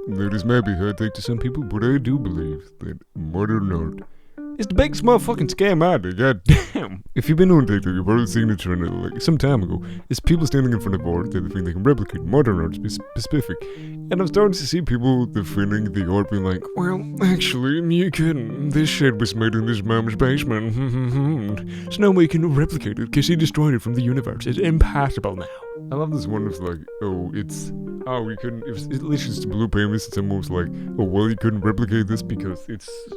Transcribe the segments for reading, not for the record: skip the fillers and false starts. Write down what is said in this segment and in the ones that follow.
That is maybe a hard take to some people, but I do believe that modern art is the biggest motherfucking scam out there, goddamn. If you've been on TikTok, you've probably seen a trend like some time ago. It's people standing in front of art that they think they can replicate modern art specific. And I'm starting to see people defending the art being like, well, actually, you couldn't. This shit was made in his mom's basement. So no way you can replicate it because he destroyed it from the universe. It's impossible now. I love this one that's like, we couldn't, it's literally just a blue paint. It's almost like, oh, well, you couldn't replicate this because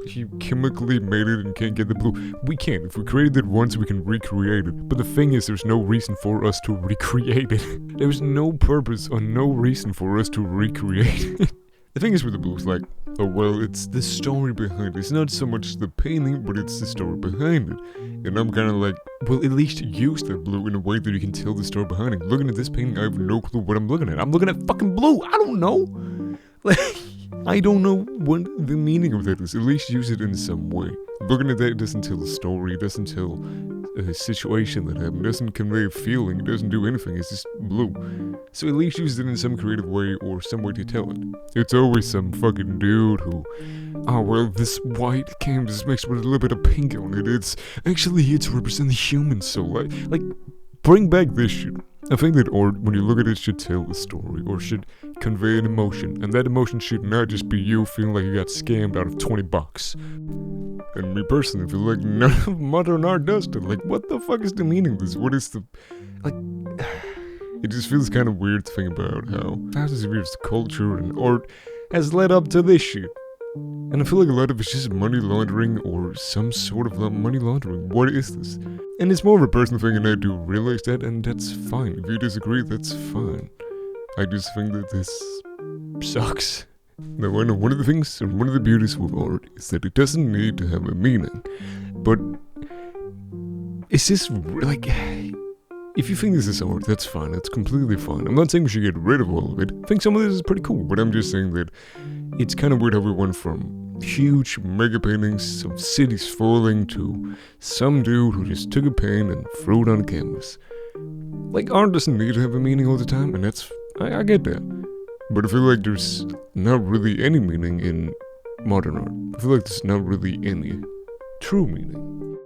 he chemically made it and can't get the blue. We can. If we created it once, we can recreate it. But the thing is, there's no reason for us to recreate it. There's no purpose or no reason for us to recreate it. The thing is with the blues, like, oh well, it's the story behind it. It's not so much the painting, but it's the story behind it. And I'm kind of like, well, at least use that blue in a way that you can tell the story behind it. Looking at this painting, I have no clue what I'm looking at. I'm looking at fucking blue. I don't know. Like, I don't know what the meaning of that is. At least use it in some way. Looking at that doesn't tell a story. It doesn't tell a situation that happened. It doesn't convey a feeling. It doesn't do anything. It's just blue. So at least use it in some creative way or some way to tell it. It's always some fucking dude who, oh well, this white canvas mixed with a little bit of pink on it. It's to represent the human soul. Like bring back this shit. I think that art, when you look at it, should tell a story or should convey an emotion, and that emotion should not just be you feeling like you got scammed out of $20. And me personally feel like none of modern art does that. Like, what the fuck is the meaning of this? What is the, like, it just feels kind of weird to think about how thousands of years of culture and art has led up to this shit. And I feel like a lot of it's just money laundering or some sort of money laundering. What is this? And it's more of a personal thing, and I do realize that, and that's fine. If you disagree, that's fine. I just think that this sucks. Now, I know one of the things, and one of the beauties of art is that it doesn't need to have a meaning. But it's just, like, if you think this is art, that's fine. That's completely fine. I'm not saying we should get rid of all of it. I think some of this is pretty cool, but I'm just saying that it's kind of weird how we went from huge mega paintings of cities falling to some dude who just took a pen and threw it on a canvas. Like, art doesn't need to have a meaning all the time, and that's, I get that. But I feel like there's not really any meaning in modern art. I feel like there's not really any true meaning.